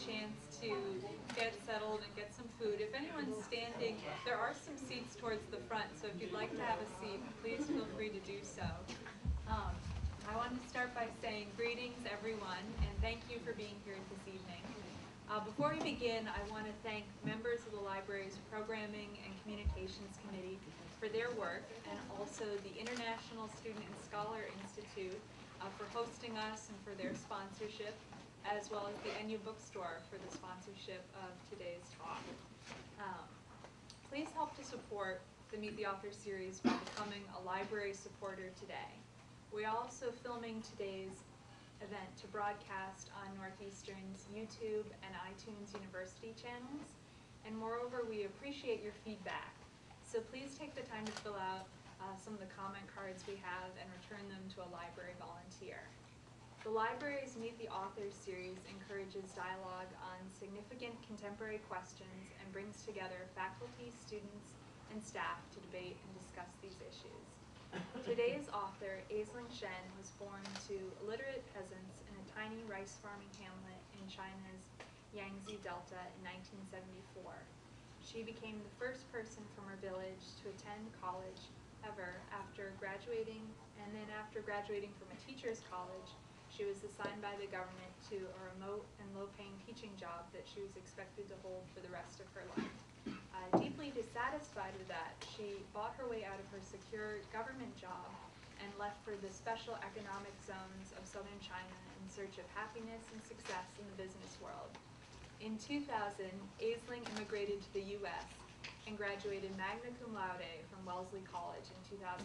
chance to get settled and get some food. If anyone's standing, there are some seats towards the front, so if you'd like to have a seat, please feel free to do so. I want to start by saying greetings, everyone, and thank you for being here this evening. Before we begin, I want to thank members of the library's Programming and Communications Committee for their work, and also the International Student and Scholar Institute for hosting us and for their sponsorship, as well as the NU Bookstore for the sponsorship of today's talk. Please help to support the Meet the Author series by becoming a library supporter today. We're also filming today's event to broadcast on Northeastern's YouTube and iTunes University channels, and moreover, we appreciate your feedback. So please take the time to fill out some of the comment cards we have and return them to a library volunteer. The library's Meet the Author series encourages dialogue on significant contemporary questions and brings together faculty, students, and staff to debate and discuss these issues. Today's author, Aisiling Shen, was born to illiterate peasants in a tiny rice farming hamlet in China's Yangtze Delta in 1974. She became the first person from her village to attend college ever after graduating, and then after graduating from a teacher's college, she was assigned by the government to a remote and low-paying teaching job that she was expected to hold for the rest of her life. Deeply dissatisfied with that, she bought her way out of her secure government job and left for the special economic zones of southern China in search of happiness and success in the business world. In 2000, Aisiling immigrated to the U.S. and graduated magna cum laude from Wellesley College in 2005.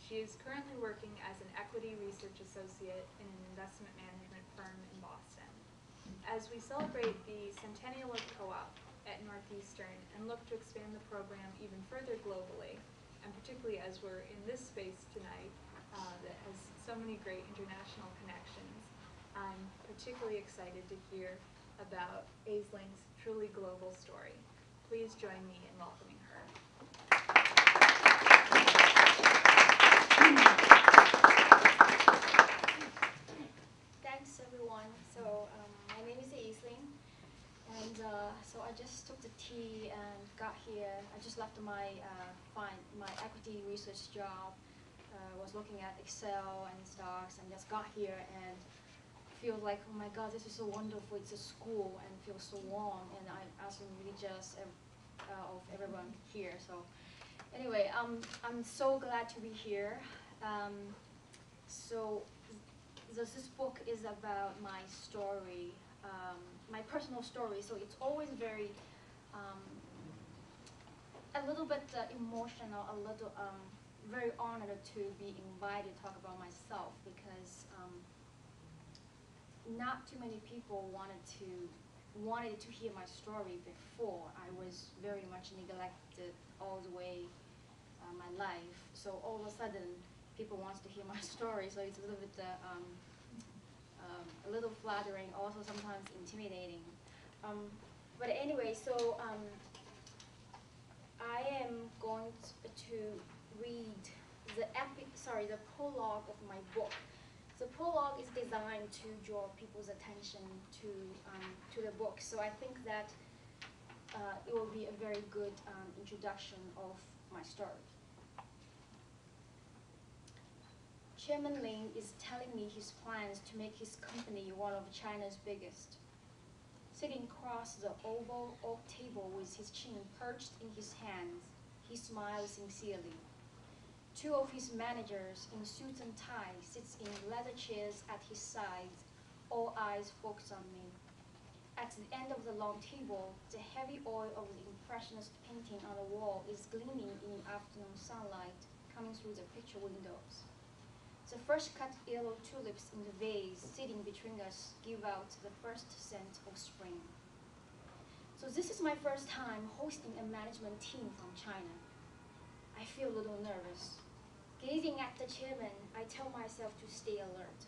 She is currently working as an equity research associate in an investment management firm in Boston. As we celebrate the centennial of co-op at Northeastern and look to expand the program even further globally, and particularly as we're in this space tonight that has so many great international connections, I'm particularly excited to hear about Aisiling's truly global story. Please join me in welcoming her. Thanks, everyone. So my name is Aisiling, and so I just took the tea and got here. I just left my equity research job. Was looking at Excel and stocks, and just got here and feel like, oh my God, this is so wonderful. It's a school and feels so warm, and I'm absolutely just of everyone here. So anyway, I'm so glad to be here. So this book is about my story, my personal story. So it's always very, a little bit emotional, a little, very honored to be invited to talk about myself, because not too many people wanted to hear my story before. I was very much neglected all the way my life. So all of a sudden, people want to hear my story. So it's a little bit a little flattering, also sometimes intimidating. But anyway, so I am going to read the prologue of my book. The prologue is designed to draw people's attention to the book. So I think that it will be a very good introduction of my story. Chairman Lin is telling me his plans to make his company one of China's biggest. Sitting across the oval oak table with his chin perched in his hands, he smiles sincerely. Two of his managers in suits and ties sits in leather chairs at his sides, all eyes focused on me. At the end of the long table, the heavy oil of the impressionist painting on the wall is gleaming in the afternoon sunlight coming through the picture windows. The fresh cut yellow tulips in the vase sitting between us give out the first scent of spring. So this is my first time hosting a management team from China. I feel a little nervous. Gazing at the chairman, I tell myself to stay alert.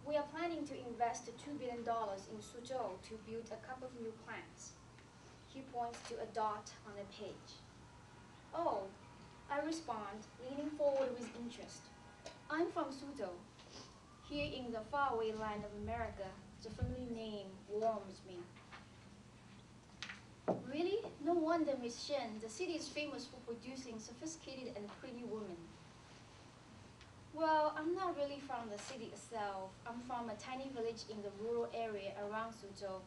We are planning to invest $2 billion in Suzhou to build a couple of new plants. He points to a dot on the page. Oh, I respond, leaning forward with interest. I'm from Suzhou. Here in the faraway land of America, the family name warms me. Really? No wonder, Miss Shen, the city is famous for producing sophisticated and pretty women. Well, I'm not really from the city itself. I'm from a tiny village in the rural area around Suzhou.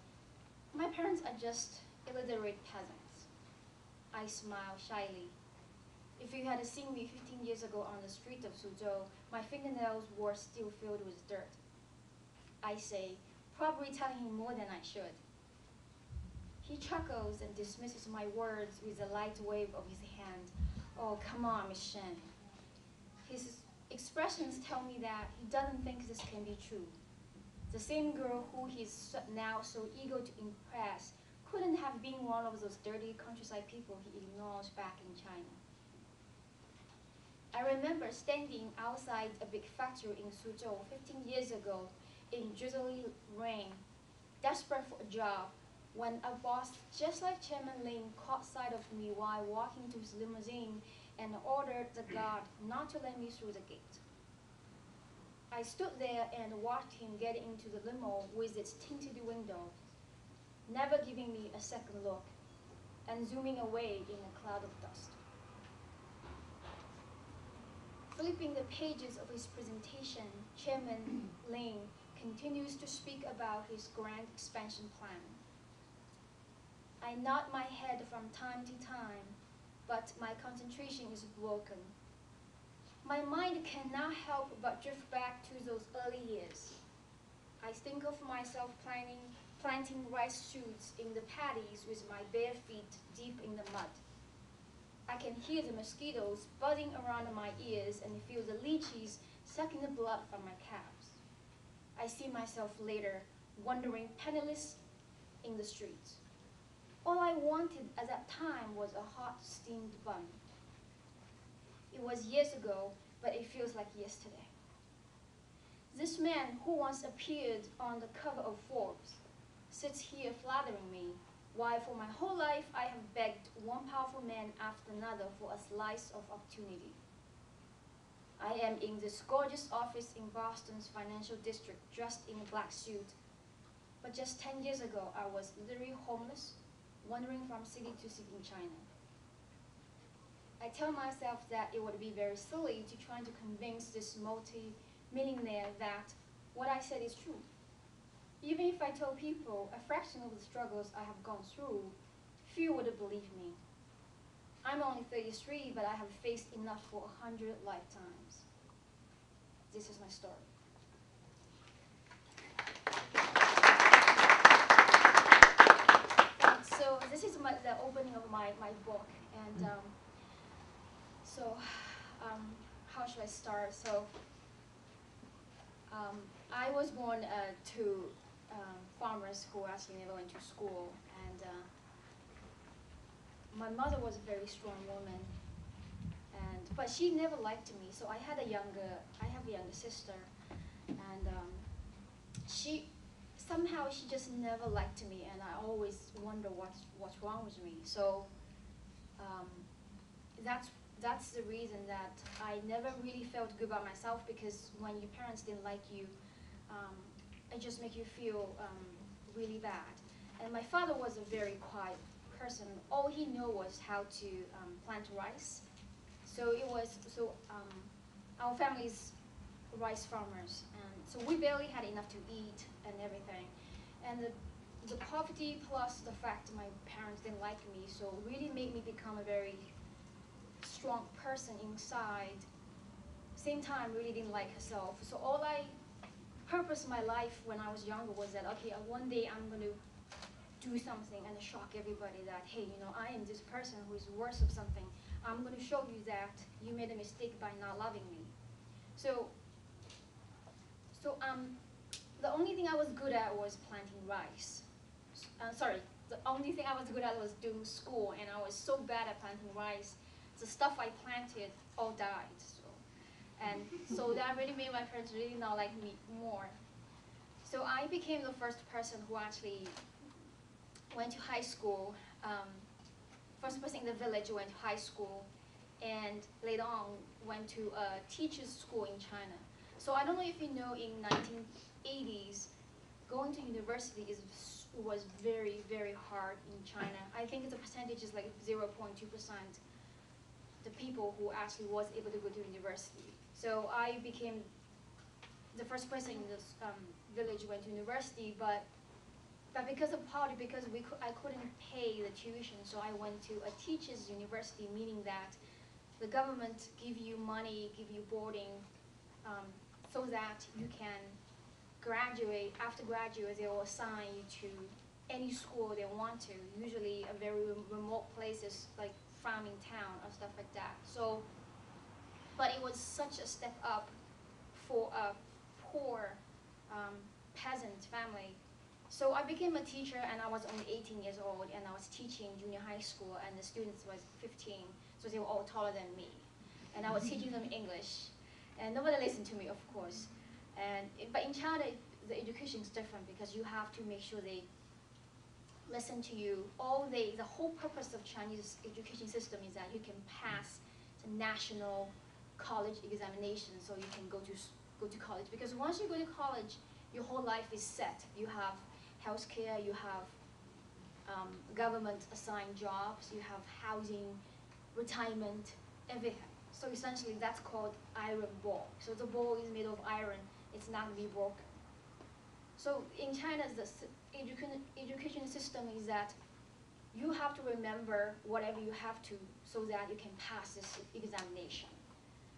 My parents are just illiterate peasants. I smile shyly. If you had seen me 15 years ago on the street of Suzhou, my fingernails were still filled with dirt. I say, probably telling him more than I should. He chuckles and dismisses my words with a light wave of his hand. Oh, come on, Miss Shen. His expressions tell me that he doesn't think this can be true. The same girl who he's now so eager to impress couldn't have been one of those dirty countryside people he ignores back in China. I remember standing outside a big factory in Suzhou 15 years ago in drizzly rain, desperate for a job, when a boss just like Chairman Ling caught sight of me while walking to his limousine and ordered the guard not to let me through the gate. I stood there and watched him get into the limo with its tinted window, never giving me a second look, and zooming away in a cloud of dust. Flipping the pages of his presentation, Chairman Ling continues to speak about his grand expansion plan. I nod my head from time to time, but my concentration is broken. My mind cannot help but drift back to those early years. I think of myself planting rice shoots in the paddies with my bare feet deep in the mud. I can hear the mosquitoes buzzing around my ears and feel the lychees sucking the blood from my calves. I see myself later wandering penniless in the streets. All I wanted at that time was a hot steamed bun. It was years ago, but it feels like yesterday. This man who once appeared on the cover of Forbes sits here flattering me, while for my whole life I have begged one powerful man after another for a slice of opportunity. I am in this gorgeous office in Boston's financial district dressed in a black suit, but just 10 years ago I was literally homeless, wandering from city to city in China. I tell myself that it would be very silly to try to convince this multi-millionaire that what I said is true. Even if I told people a fraction of the struggles I have gone through, few would believe me. I'm only 33, but I have faced enough for 100 lifetimes. This is my story. So this is the opening of my book, and how should I start? So I was born to farmers who actually never went to school, and my mother was a very strong woman, but she never liked me. So I have a younger sister, and somehow she just never liked me, and I always wonder what's wrong with me. So that's the reason that I never really felt good about myself, because when your parents didn't like you, it just makes you feel really bad. And my father was a very quiet person. All he knew was how to plant rice. So our family's rice farmers, and so we barely had enough to eat and everything. And the poverty plus the fact my parents didn't like me, so really made me become a very strong person inside. Same time, really didn't like herself. So all I purposed my life when I was younger was that, okay, one day I'm going to do something and shock everybody that, hey, you know, I am this person who is worth of something. I'm going to show you that you made a mistake by not loving me. So the only thing I was good at was planting rice. The only thing I was good at was doing school, and I was so bad at planting rice. The stuff I planted all died. So that really made my parents really not like me more. So I became the first person who actually went to high school. First person in the village who went to high school, and later on went to a teacher's school in China. So I don't know if you know, in 1980s, going to university was very, very hard in China. I think the percentage is like 0.2%, the people who actually was able to go to university. So I became the first person in this village who went to university, but because of poverty, because I couldn't pay the tuition, so I went to a teacher's university, meaning that the government give you money, give you boarding, so that you can graduate. After graduate, they will assign you to any school they want to, usually a very remote places like farming town or stuff like that. So, but it was such a step up for a poor peasant family. So I became a teacher, and I was only 18 years old, and I was teaching junior high school, and the students was 15, so they were all taller than me. And I was teaching them English, and nobody listened to me, of course. But in China, the education is different, because you have to make sure they listen to you. The whole purpose of Chinese education system is that you can pass the national college examination, so you can go to college. Because once you go to college, your whole life is set. You have healthcare, you have government assigned jobs, you have housing, retirement, everything. So essentially that's called iron ball. So the ball is made of iron, it's not to be broken. So in China, the education system is that you have to remember whatever you have to, so that you can pass this examination.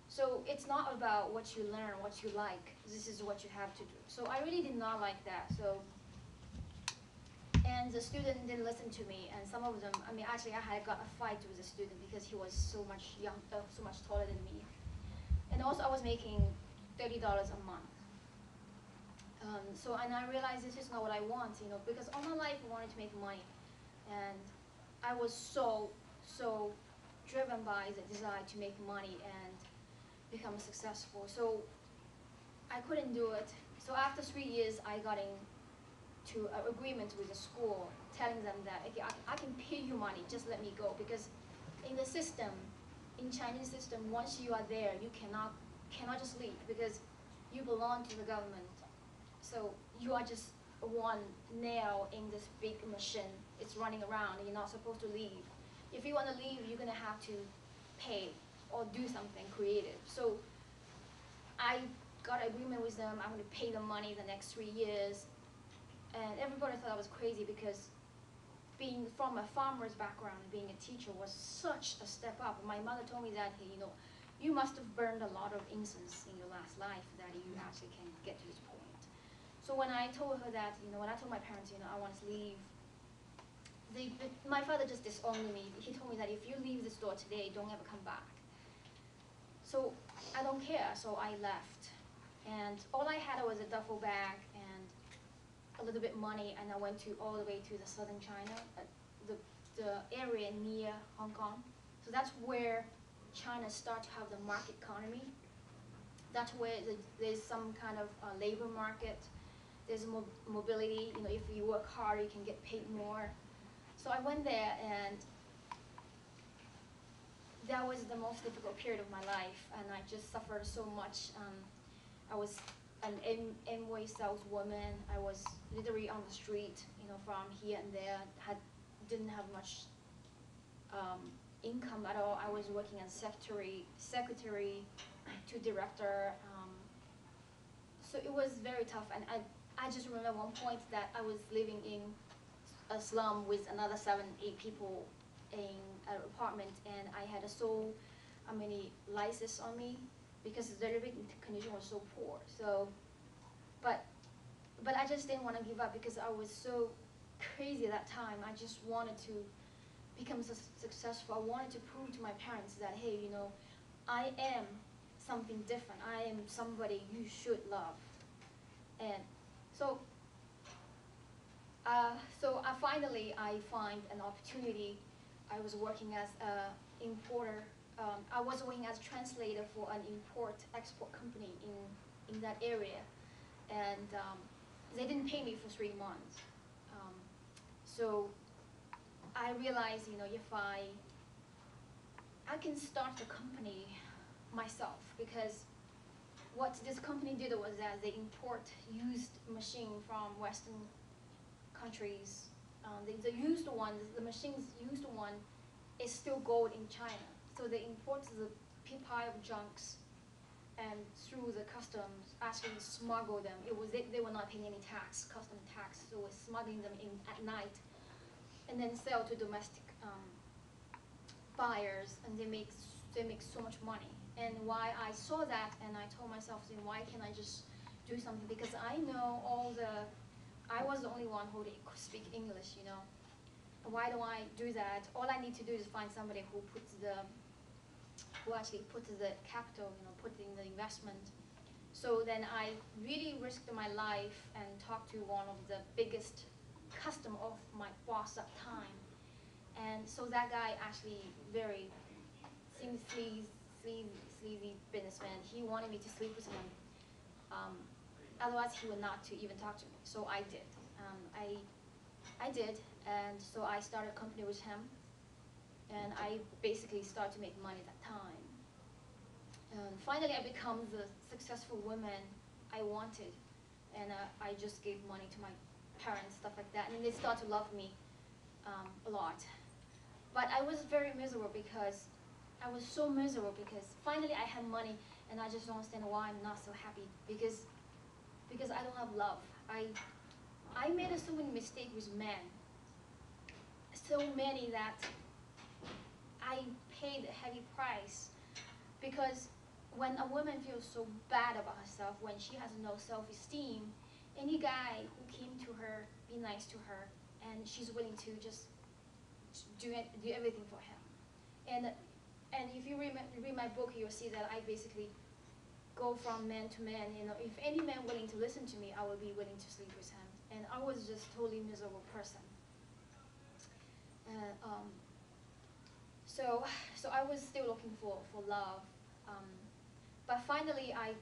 So it's not about what you learn, what you like, this is what you have to do. So I really did not like that. And the student didn't listen to me, and some of them, actually I had got a fight with the student because he was so much taller than me. And also I was making $30 a month. And I realized this is not what I want, because all my life I wanted to make money. And I was so driven by the desire to make money and become successful. So I couldn't do it. So after 3 years, I got into an agreement with the school, telling them that, okay, I can pay you money, just let me go. Because in the system, in Chinese system, once you are there, you cannot just leave, because you belong to the government. So you are just one nail in this big machine. It's running around, and you're not supposed to leave. If you want to leave, you're going to have to pay or do something creative. So I got an agreement with them. I'm going to pay them money the next 3 years. And everybody thought I was crazy, because being from a farmer's background, being a teacher was such a step up. My mother told me that, hey, you must have burned a lot of incense in your last life that you actually can get to this point. So when I told her that, when I told my parents, I want to leave, my father just disowned me. He told me that if you leave this door today, don't ever come back. So I don't care, so I left. And all I had was a duffel bag and a little bit money, and I went all the way to the southern China, the area near Hong Kong. So that's where China started to have the market economy. That's where there's some kind of labor market. There's mobility. If you work hard, you can get paid more. So I went there, and that was the most difficult period of my life, and I just suffered so much. I was an Amway saleswoman. I was literally on the street, from here and there. Didn't have much income at all. I was working as secretary to director. So it was very tough, and I just remember one point that I was living in a slum with another 7, 8 people in an apartment, and I had so many lices on me because the living condition was so poor. So, but I just didn't want to give up, because I was so crazy at that time. I just wanted to become successful. I wanted to prove to my parents that, hey, I am something different. I am somebody you should love. And so finally I find an opportunity. I was working as an importer. I was working as a translator for an import-export company in that area, and they didn't pay me for 3 months. So I realized, if I can start the company myself, because what this company did was that they import used machine from Western countries. The used one, the machine's used one, is still gold in China. So they import the pile of junks, and through the customs, actually smuggle them. They were not paying any tax, custom tax, so we're smuggling them in at night, and then sell to domestic buyers, and they make so much money. And why I saw that, and I told myself, then why can't I just do something? Because I know I was the only one who could speak English, you know. Why do I do that? All I need to do is find somebody who actually puts the capital, you know, put in the investment. So then I really risked my life and talked to one of the biggest customer of my boss at the time. And so that guy actually very sleazy businessman. He wanted me to sleep with him. Otherwise, he would not to even talk to me. So I did. I did, and so I started a company with him, and I basically started to make money at that time. And finally, I became the successful woman I wanted, and I just gave money to my parents, stuff like that, and they started to love me a lot. But I was very miserable because I was so miserable because finally I had money, and I just don't understand why I'm not so happy because I don't have love. I made so many mistakes with men, so many that I paid a heavy price, because when a woman feels so bad about herself, when she has no self-esteem, any guy who came to her, be nice to her, and she's willing to just do everything for him. And if you read my book, you'll see that I basically go from man to man. You know, if any man willing to listen to me, I will be willing to sleep with him. And I was just totally miserable person. So I was still looking for love. But finally, I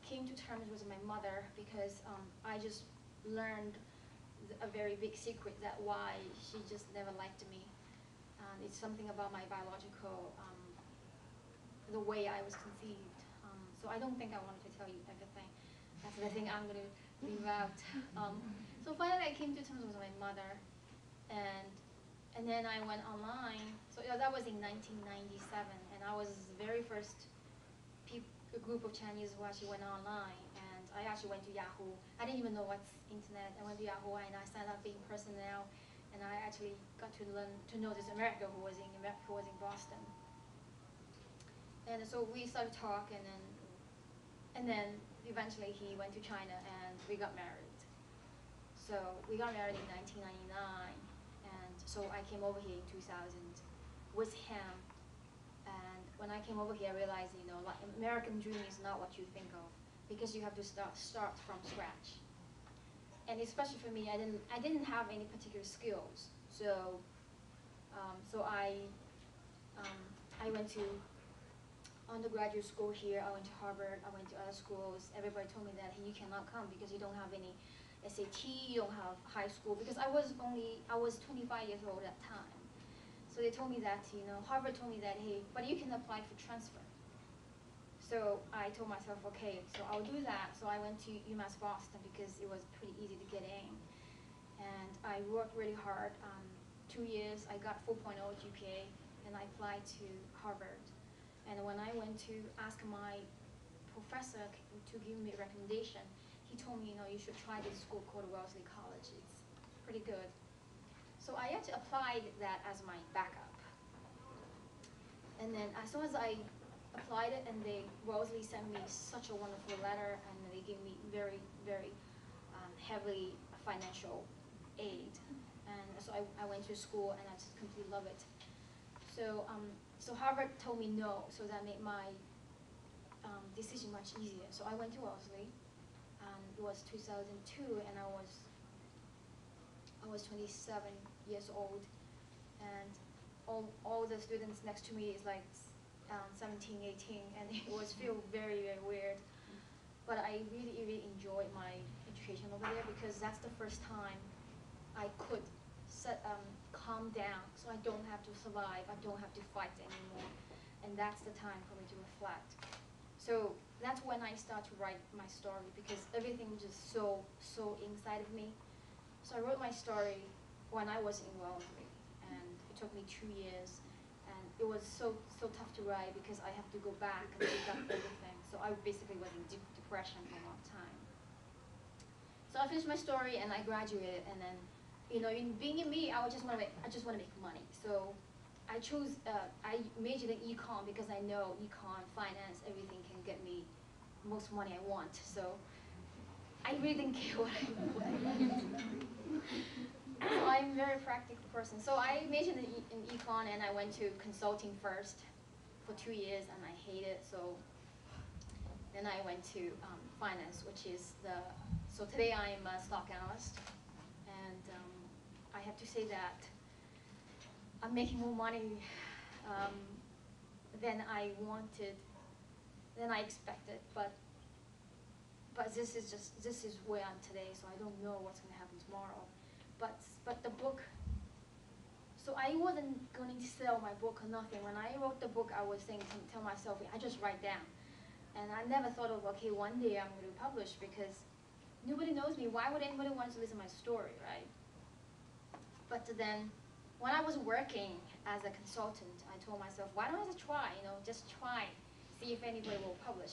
came to terms with my mother because I just learned a very big secret that why she just never liked me. It's something about my biological, the way I was conceived. So I don't think I wanted to tell you everything. That's the thing I'm going to leave out. So finally I came to terms with my mother, and then I went online. So that was in 1997, and I was the very first a group of Chinese who actually went online, and I actually went to Yahoo. I didn't even know what's internet. I went to Yahoo and I signed up being personnel, and I actually got to learn to know this American who was in Boston. And so we started talking, and then eventually he went to China and we got married. So we got married in 1999, and so I came over here in 2000 with him. And when I came over here, I realized, you know, like, American dream is not what you think of, because you have to start from scratch. And especially for me, I didn't have any particular skills. So I went to undergraduate school here. I went to Harvard. I went to other schools. Everybody told me that, hey, you cannot come because you don't have any SAT. You don't have high school, because I was 25 years old at the time. So they told me that, you know, Harvard told me that, hey, but you can apply for transfer. So I told myself, okay, so I'll do that. So I went to UMass Boston because it was pretty easy to get in. And I worked really hard. 2 years, I got 4.0 GPA, and I applied to Harvard. And when I went to ask my professor to give me a recommendation, he told me, you know, you should try this school called Wellesley College. It's pretty good. So I actually applied that as my backup. And then as soon as I applied it, and Wellesley sent me such a wonderful letter, and they gave me very, very heavily financial aid. And so I went to school, and I just completely love it. So Harvard told me no, so that made my decision much easier. So I went to Wellesley. It was 2002, and I was 27 years old, and all the students next to me is like 17, 18, and it was feel very, very weird. But I really, really enjoyed my education over there, because that's the first time I could calm down, so I don't have to survive, I don't have to fight anymore, and that's the time for me to reflect. So that's when I start to write my story, because everything just so inside of me. So I wrote my story when I was in Wellesley, and it took me 2 years, and it was so tough to write because I have to go back and pick up everything. So I basically was in deep depression for a long time. So I finished my story and I graduated, and then, you know, in being in me, I just want to make money. So I chose, I majored in econ because I know econ, finance, everything can get me most money I want. So I really didn't care what I So I'm a very practical person. So I majored in econ, and I went to consulting first for 2 years, and I hated it. So then I went to finance, which is so today I'm a stock analyst, and I have to say that I'm making more money than I wanted, than I expected, but this is where I'm today, so I don't know what's going to happen tomorrow. But the book, so I wasn't going to sell my book or nothing. When I wrote the book, I was saying to tell myself, I just write down. And I never thought of, okay, one day I'm going to publish, because nobody knows me. Why would anybody want to listen to my story, right? But then, when I was working as a consultant, I told myself, why don't I just try, just try, see if anybody will publish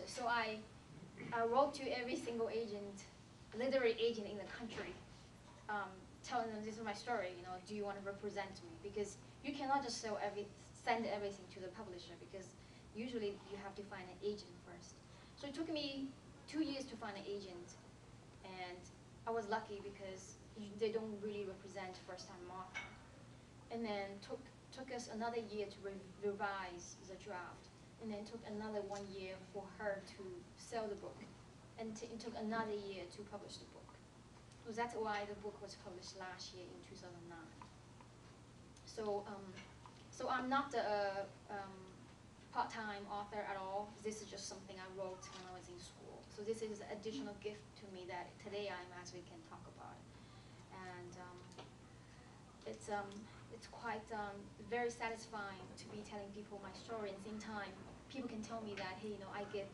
it. So I wrote to every single agent, literary agent in the country, telling them this is my story, do you want to represent me? Because you cannot just send everything to the publisher, because usually you have to find an agent first. So it took me 2 years to find an agent, and I was lucky because they don't really represent first-time author. And then took us another year to revise the draft, and then took another 1 year for her to sell the book, and it took another year to publish the book. So that's why the book was published last year in 2009. So I'm not a part-time author at all. This is just something I wrote when I was in school. So this is an additional gift to me that today I actually can talk about it. And it's quite very satisfying to be telling people my story. At the same time, people can tell me that, hey, I get,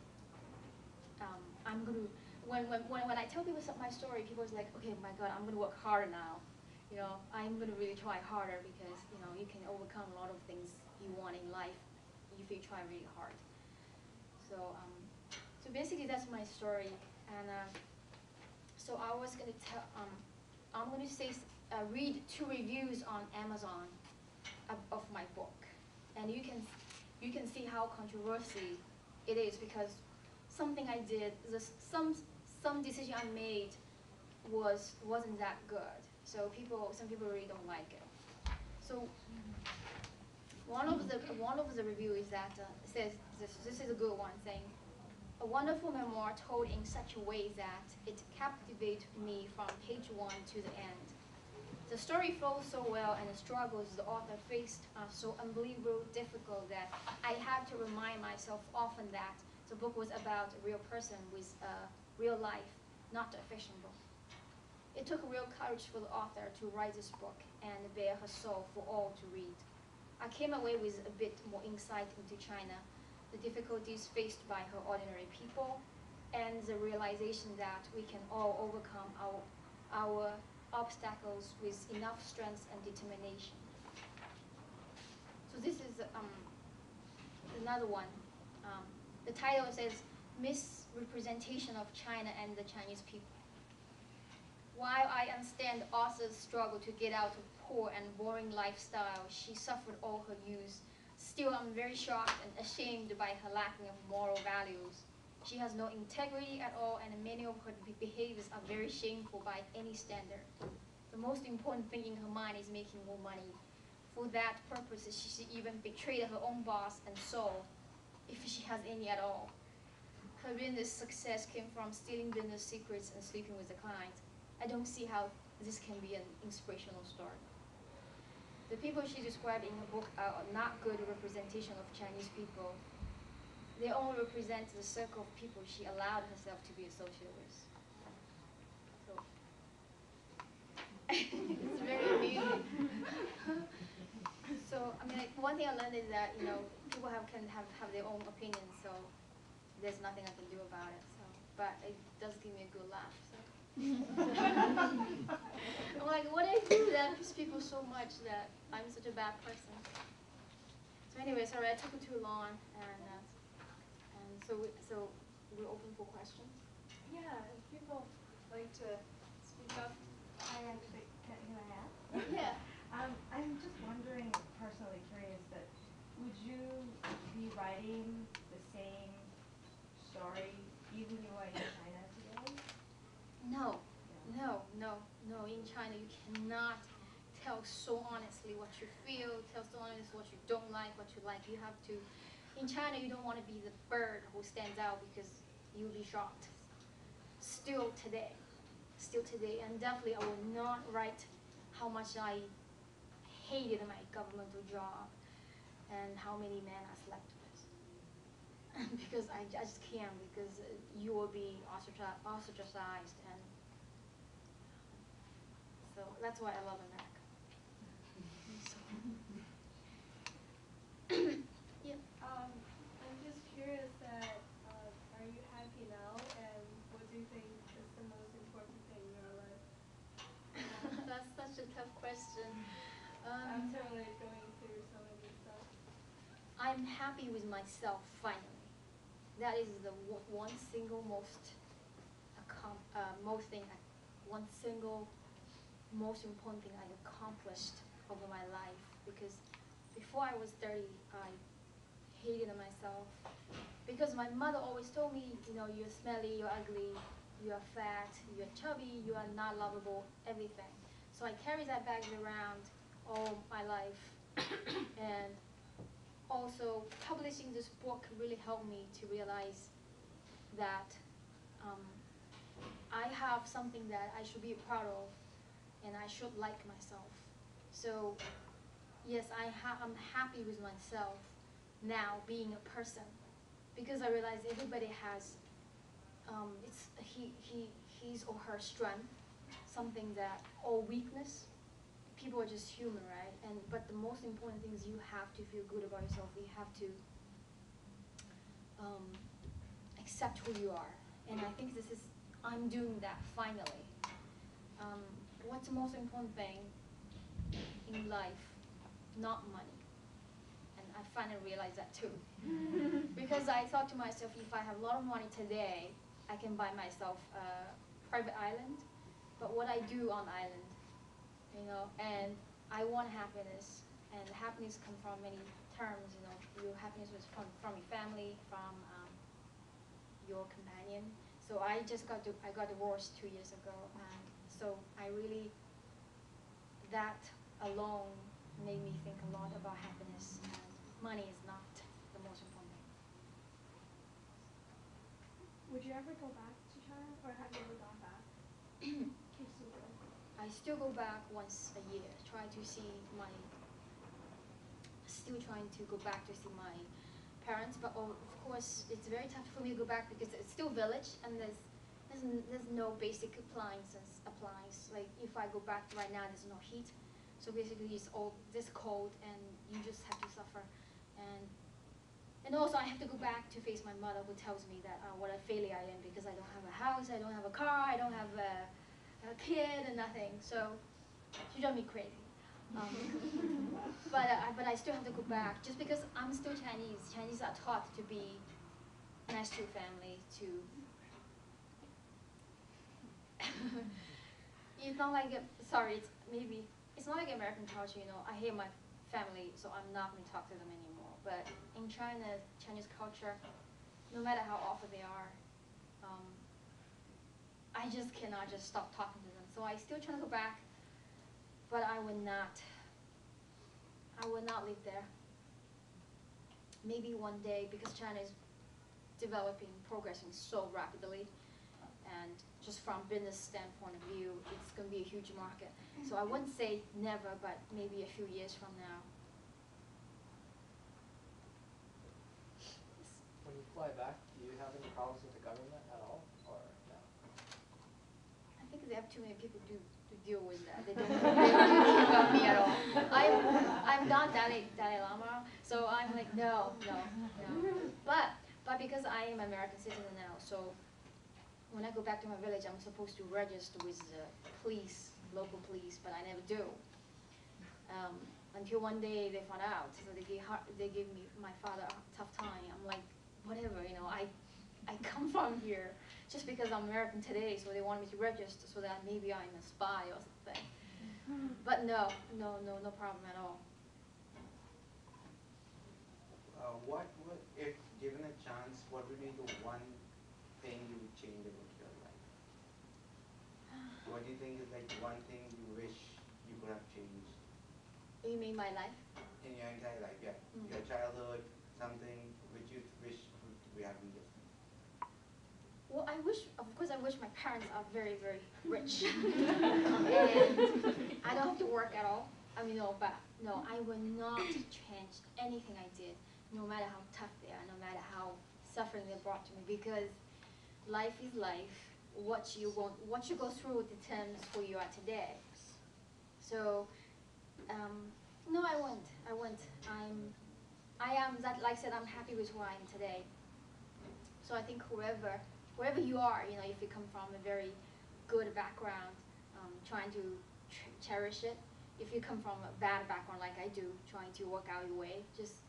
I'm gonna, when I tell people my story, people is like, okay, my God, I'm gonna work harder now. I'm gonna really try harder, because you can overcome a lot of things you want in life if you try really hard. So basically that's my story, and so I was gonna tell, I'm gonna say, read 2 reviews on Amazon of my book, and you can see how controversial it is, because something I did, some decision I made wasn't that good. So some people really don't like it. So one of the review is that says this is a good one, saying, a wonderful memoir told in such a way that it captivated me from page 1 to the end. The story flows so well, and the struggles the author faced are so unbelievably difficult that I had to remind myself often that the book was about a real person with a real life, not a fiction book. It took real courage for the author to write this book and bare her soul for all to read. I came away with a bit more insight into China, the difficulties faced by her ordinary people, and the realization that we can all overcome our obstacles with enough strength and determination. So this is another one. The title says, Misrepresentation of China and the Chinese People. While I understand the author's struggle to get out of poor and boring lifestyle she suffered all her youth, still I'm very shocked and ashamed by her lacking of moral values. She has no integrity at all, and many of her behaviors are very shameful by any standard. The most important thing in her mind is making more money. For that purpose, she even betrayed her own boss and soul, if she has any at all. Her business success came from stealing business secrets and sleeping with the client. I don't see how this can be an inspirational story. The people she described in her book are not good representation of Chinese people. They only represent the circle of people she allowed herself to be associated with. So it's very amusing. So I mean, one thing I learned is that people can have their own opinions. So there's nothing I can do about it. So, but it does give me a good laugh. So. I'm like, what do I do that pisses people so much that I'm such a bad person? So anyway, sorry, I took it too long, and so we're open for questions. Yeah, if people like to speak up. I actually, can I ask? Yeah. I'm just wondering, personally curious, that would you be writing the same story even if you were in China today? No, no, no, no. In China, you cannot tell so honestly what you feel, tell so honestly what you don't like, what you like. You have to, in China, you don't want to be the bird who stands out because you'll be shocked. Still today, and definitely I will not write how much I hated my governmental job and how many men I slept with. Because I just can't, because you will be ostracized, and so that's why I love America. Yeah. I'm just curious that are you happy now, and what do you think is the most important thing in your life? That's such a tough question. After like going through some of this stuff. I'm happy with myself finally. That is the one single most important thing I accomplished over my life. Because before I was 30, I hated myself. Because my mother always told me, you know, you're smelly, you're ugly, you're fat, you're chubby, you are not lovable, everything. So I carry that baggage around all my life. And also, publishing this book really helped me to realize that I have something that I should be proud of, and I should like myself. So, yes, I'm happy with myself now, being a person, because I realize everybody has his or her strength, something that, or weakness. People are just human, right? But the most important thing is you have to feel good about yourself. You have to accept who you are. And I think I'm doing that finally. What's the most important thing in life? Not money. And I finally realized that too. Because I thought to myself, if I have a lot of money today, I can buy myself a private island. But what I do on island, you know, and I want happiness, and happiness comes from many terms, you know. Your happiness was from your family, from your companion. So I got divorced 2 years ago, and so that alone made me think a lot about happiness, and money is not the most important thing. Would you ever go back to China, or have you ever gone back? I still go back once a year, still trying to go back to see my parents, but of course it's very tough for me to go back because it's still village, and there's no basic appliances. Like if I go back right now, there's no heat, so basically it's all this cold, and you just have to suffer. And also I have to go back to face my mother, who tells me that what a failure I am because I don't have a house, I don't have a car, I don't have a kid, and nothing. So she drives me crazy. But I still have to go back just because I'm still Chinese. Chinese are taught to be nice to your family. It's not like it's not like American culture. You know, I hate my family, so I'm not going to talk to them anymore. But in China, Chinese culture, no matter how awful they are, I just cannot just stop talking to them. So I still try to go back, but I will not live there. Maybe one day, because China is developing, progressing so rapidly, and just from business standpoint of view, it's going to be a huge market. So I wouldn't say never, but maybe a few years from now. When you fly back, do you have any problems with the government at all, or no? I think they have too many people to deal with that. They don't care about me at all. I'm not Dalai Lama, so I'm like, no. But But because I am American citizen now, so when I go back to my village, I'm supposed to register with the police, local police, but I never do. Until one day they found out, so they gave me my father a tough time. I'm like, whatever, you know, I come from here just because I'm American today, so they want me to register so that maybe I'm a spy or something. But no problem at all. What would, if given a chance, what would be the one thing you would change about your life? What do you think is like one thing you wish you could have changed? You mean my life? In your entire life, yeah. Your childhood, something which you wish we have been different. Well, I wish, of course, I wish my parents are very, very rich. And I don't have to work at all. I mean, no, but no, I will not change anything I did, no matter how tough they are, no matter how suffering they brought to me, because life is life. What you go through determines who you are today. So, no, I won't. I am that, like I said, I'm happy with who I am today. So I think wherever you are, you know, if you come from a very good background, trying to cherish it. If you come from a bad background like I do, trying to work out your way, just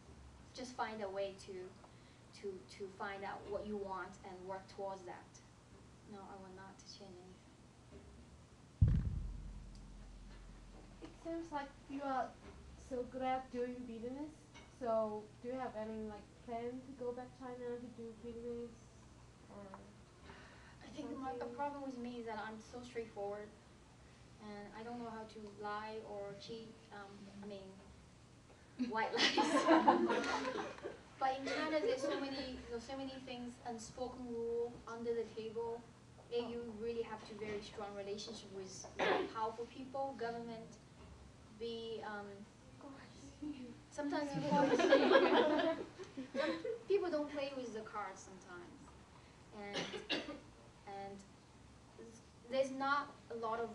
find a way to find out what you want and work towards that. No, I will not change anything. It seems like you are so good at doing business. So do you have any like plan to go back to China to do business? Or I think a problem with me is that I'm so straightforward, and I don't know how to lie or cheat. I mean, white lies. But in China, there's so many things, unspoken rule under the table. And you really have to very strong relationship with powerful people, government. Sometimes people don't play with the cards sometimes, and there's not a lot of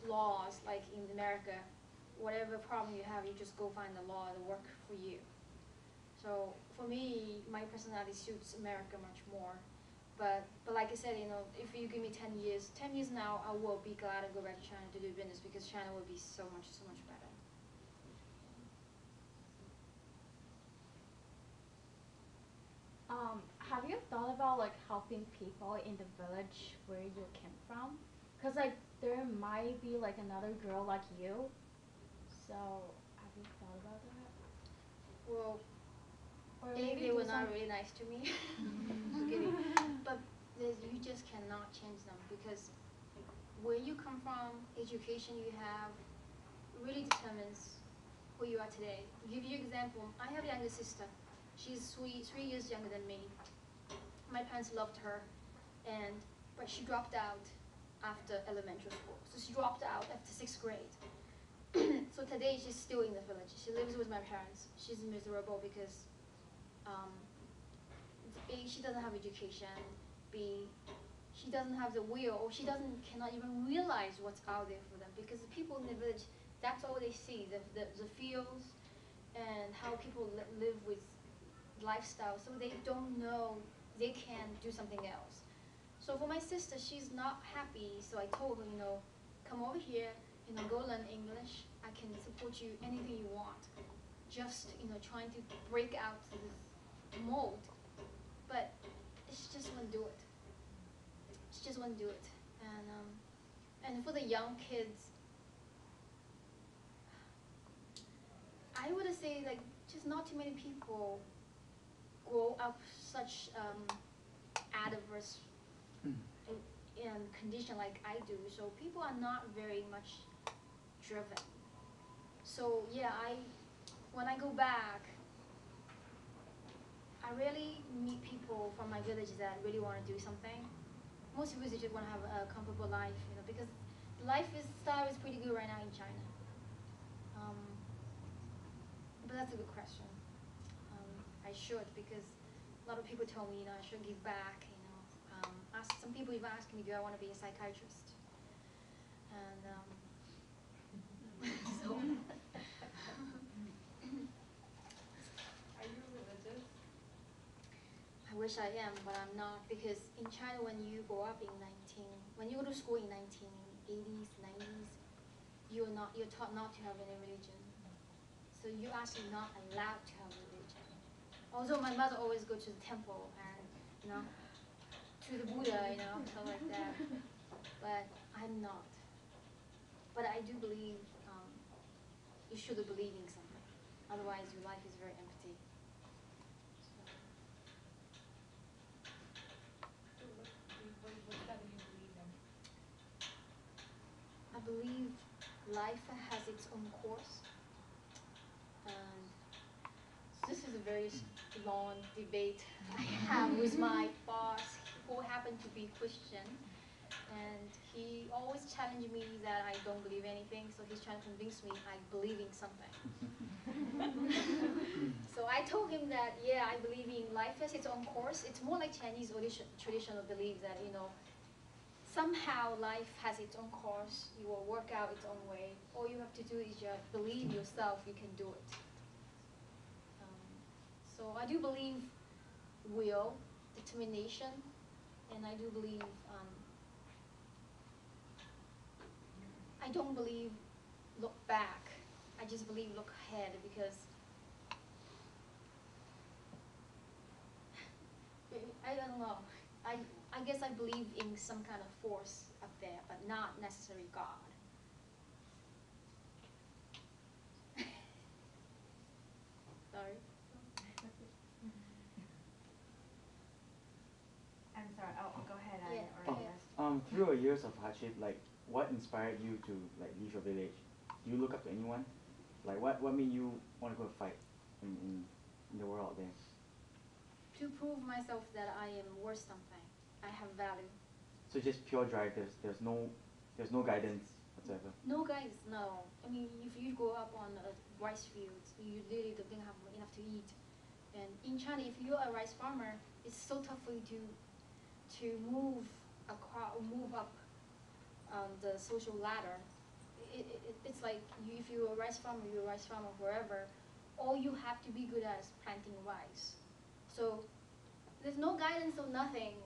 laws like in America. Whatever problem you have, you just go find the law to work for you. So for me, my personality suits America much more. But like I said, you know, if you give me 10 years now, I will be glad to go back to China to do business, because China will be so much better. Have you thought about like helping people in the village where you came from? Cause like there might be like another girl like you. So have you thought about that? Well, Or they were not really nice to me. I'm kidding. But you just cannot change them, because where you come from, education you have, really determines who you are today. To give you an example, I have a younger sister. She's 3 years younger than me. My parents loved her, but she dropped out after elementary school. So she dropped out after 6th grade. So today she's still in the village. She lives with my parents. She's miserable because A, she doesn't have education. B, she doesn't have the will, or she cannot even realize what's out there for them, because the people in the village, that's all they see, the fields and how people live with lifestyle, so they don't know they can do something else. So for my sister, she's not happy, so I told her, you know, come over here, you know, go learn English. I can support you anything you want. Just, you know, trying to break out this mold. But she just won't do it. She just won't do it. And for the young kids, I would say like just not too many people grow up such adverse in condition like I do. So people are not very much driven. So yeah, when I go back, I really meet people from my village that really want to do something. Most people just want to have a comfortable life, you know, because lifestyle is pretty good right now in China. But that's a good question. I should, because a lot of people tell me, you know, I should give back, you know. Some people even ask me, do I want to be a psychiatrist? And so. Are you religious? wish I am, but I'm not, because in China, when you go up in when you go to school in 1980s, 90s, you're taught not to have any religion. So you're actually not allowed to have religion. Although my mother always go to the temple and, to the Buddha, stuff like that. But I'm not. But I do believe you should believe in something. Otherwise, your life is very empty. What's that you believe in? I believe life has its own course. And this is a very long debate I have with my boss, who happened to be Christian. And he always challenged me that I don't believe anything, so he's trying to convince me I believe in something. So I told him that, yeah, I believe in life has its own course. It's more like Chinese traditional belief that, somehow life has its own course. You will work out its own way. All you have to do is just believe yourself you can do it. So I do believe will, determination, and I do believe, I don't believe look back. I just believe look ahead, because I don't know. I guess I believe in some kind of force up there, but not necessarily God. Sorry. I'm sorry. I'll go ahead. Yeah, I go already ahead. asked. Through your years of hardship, like what inspired you to leave your village? Do you look up to anyone? Like what made you want to go fight in the world out there? To prove myself that I am worth something. I have value. So just pure drive. There's no guidance whatsoever. No guys, no. I mean, if you go up on a rice field, you literally don't have enough to eat. And in China, if you're a rice farmer, it's so tough for you to move up the social ladder. It's like if you're a rice farmer, you're a rice farmer forever. All you have to be good at is planting rice. So there's no guidance or nothing.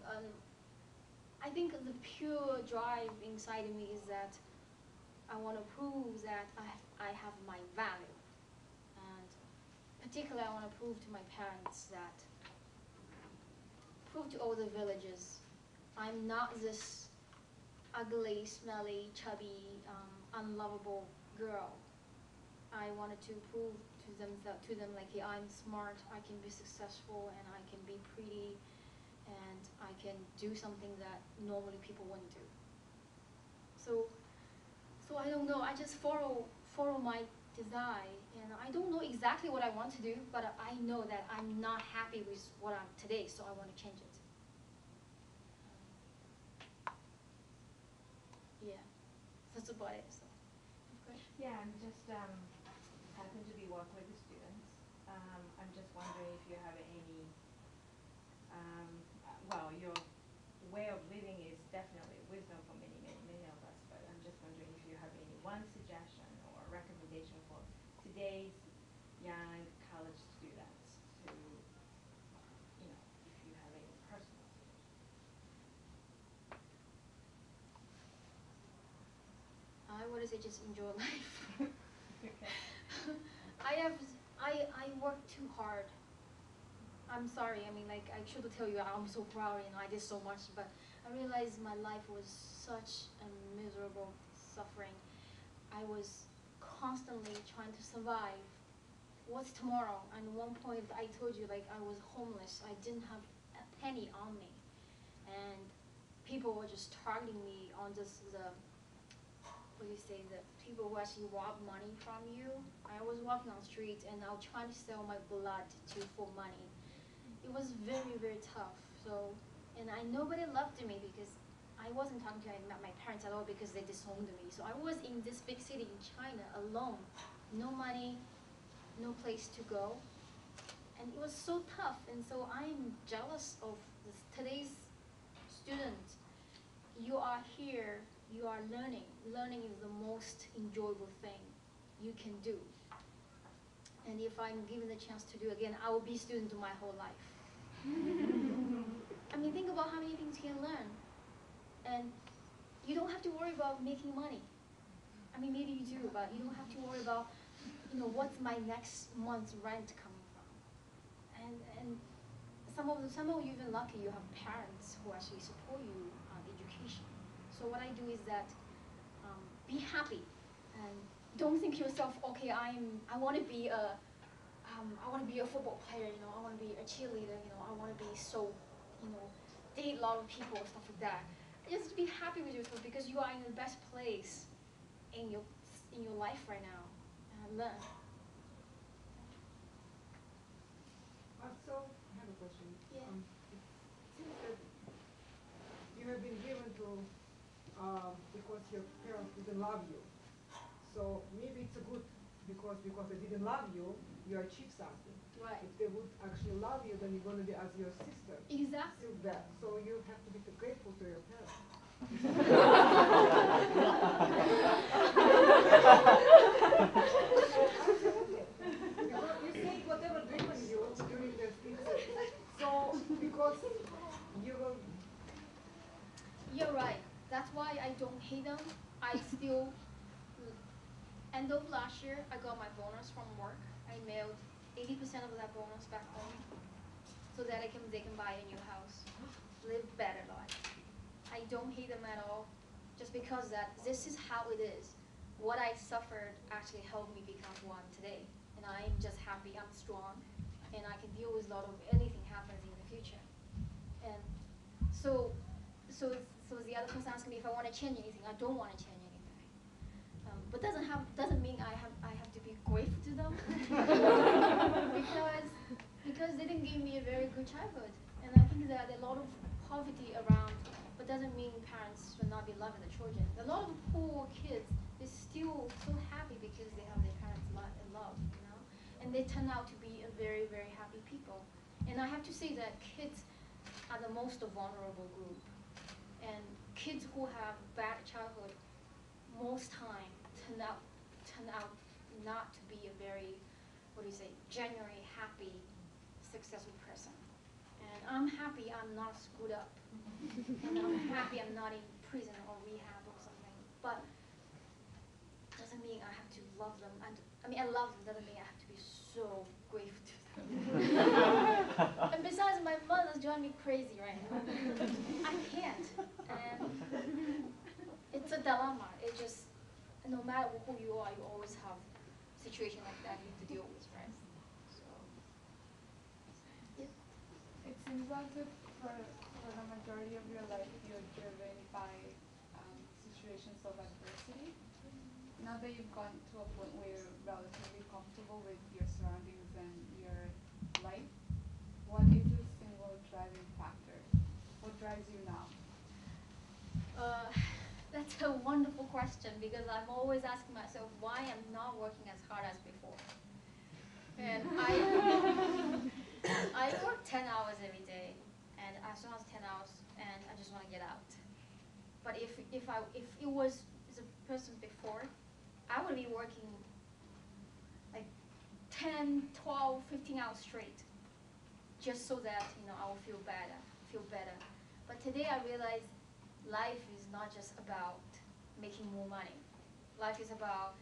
I think the pure drive inside of me is that I want to prove that I have my value. And particularly I want to prove to my parents that, prove to all the villagers, I'm not this ugly, smelly, chubby, unlovable girl. I wanted to prove to them like, hey, I'm smart, I can be successful, and I can be pretty, and I can do something that normally people wouldn't do. So I don't know, I just follow my desire, and I don't know exactly what I want to do, but I know that I'm not happy with what I'm today, so I want to change it. Yeah, that's about it. So. Okay. Yeah, I'm just happen to be working with the students. I'm just wondering if you have any. Well, your way of living is definitely wisdom for many of us. But I'm just wondering if you have any one suggestion or recommendation for today's young college students to, if you have any personal suggestions. I would say just enjoy life. Okay. I work too hard. I'm sorry, I mean, like, I should tell you I'm so proud, I did so much, but I realized my life was such a miserable suffering. I was constantly trying to survive. What's tomorrow? And at one point, I told you, like, I was homeless. I didn't have a penny on me. And people were just targeting me on the people who actually rob money from you. I was walking on the street and I was trying to sell my blood for money. It was very, very tough. So, and nobody loved me because I wasn't talking to my parents at all because they disowned me. So I was in this big city in China alone, no money, no place to go. And it was so tough. And so I'm jealous of today's students. You are here. You are learning. Learning is the most enjoyable thing you can do. And if I'm given the chance to do again, I will be a student my whole life. I mean, think about how many things you can learn. And you don't have to worry about making money. I mean, maybe you do, but you don't have to worry about, what's my next month's rent coming from. And some of you even lucky you have parents who actually support you on education. So what I do is that be happy and don't think to yourself, okay, I want to be a football player, I want to be a cheerleader, I want to be so, date a lot of people, stuff like that. Just be happy with yourself because you are in the best place in your life right now. And learn. So, I have a question. Yeah. It seems that you have been given to because your parents didn't love you. So maybe it's a good because they didn't love you, you achieve something. Right. If they would actually love you, then you're going to be as your sister. Exactly. Still there. So you have to be grateful to your parents. Because you say whatever driven you during the speech. So because you will. You're right. That's why I don't hate them. I still. End of last year, I got my bonus from work. I mailed 80% of that bonus back home, so that they can buy a new house, live better life. I don't hate them at all, just because that this is how it is. What I suffered actually helped me become who I am today, and I'm just happy I'm strong, and I can deal with a lot of anything happens in the future. And so the other person asking me if I want to change anything. I don't want to change anything. But doesn't mean I have to be grateful to them because they didn't give me a very good childhood, and I think that a lot of poverty around, but doesn't mean parents should not be loving the children. A lot of poor kids is still so happy because they have their parents in love, and they turn out to be a very, very happy people. And I have to say that kids are the most vulnerable group, and kids who have bad childhood most time turn out not to be a very, genuinely happy, successful person. And I'm happy I'm not screwed up. And I'm happy I'm not in prison or rehab or something. But doesn't mean I have to love them. I love them, doesn't mean I have to be so grateful to them. And besides, my mother's driving me crazy right now. I can't. And it's a dilemma. It just, no matter who you are, you always have a situation like that you have to deal with, right? So, yeah. It seems like for the majority of your life, you're driven by situations of adversity. Now that you've gotten to a point where you're relatively comfortable with your surroundings and your life, what is the single driving factor? What drives you now? That's a wonderful question because I'm always asking myself why I'm not working as hard as before. And I work 10 hours every day, and as soon as 10 hours, and I just want to get out. But if it was the person before, I would be working like 10, 12, 15 hours straight, just so that I will feel better. But today I realize life is not just about making more money. Life is about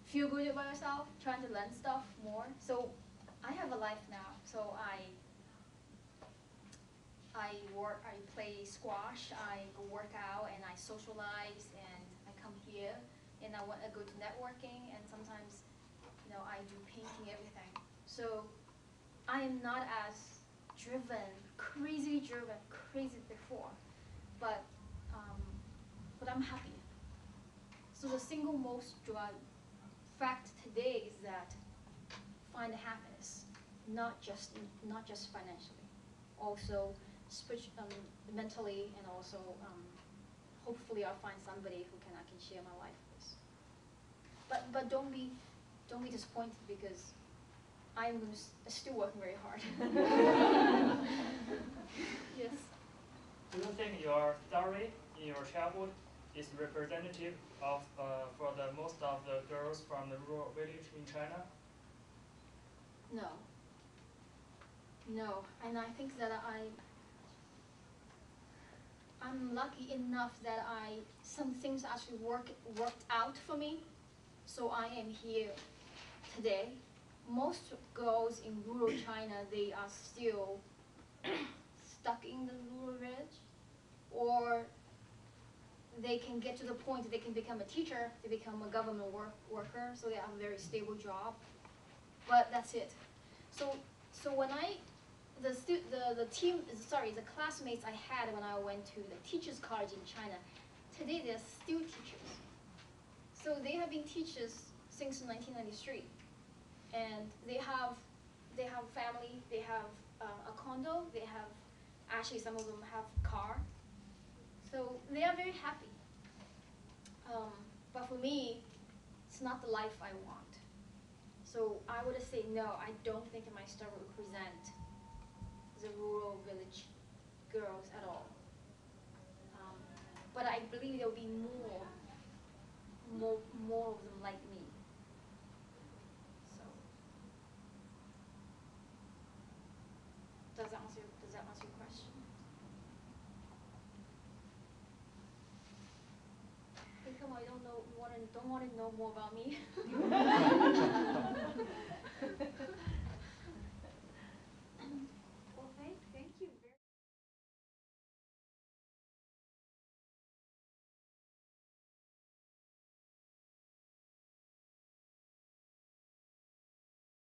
feel good about yourself, trying to learn stuff more. So I have a life now. So I play squash, I go work out, and I socialize, and I come here, and I go to networking, and sometimes I do painting, everything. So I am not as crazy before, but I'm happy. So the single most fact today is that find happiness, not just financially, also mentally, and also hopefully I'll find somebody who I can share my life with. But don't be disappointed because I'm still working very hard. Yes. Do you think your story in your childhood is representative of for the most of the girls from the rural village in China? No. No, and I think that I'm lucky enough that some things actually worked out for me, so I am here today. Most girls in rural China, they are still stuck in the rural village, or they can get to the point that they can become a teacher, they become a government worker, so they have a very stable job. But that's it. So when the classmates I had when I went to the teachers college in China, today they're still teachers. So they have been teachers since 1993, and they have family, they have a condo, they have, actually some of them have car. So they are very happy. But for me, it's not the life I want. So I would say no, I don't think my story represent the rural village girls at all. But I believe there will be more of them like me. So does that answer your question? Hey, come on, you don't want to know more about me?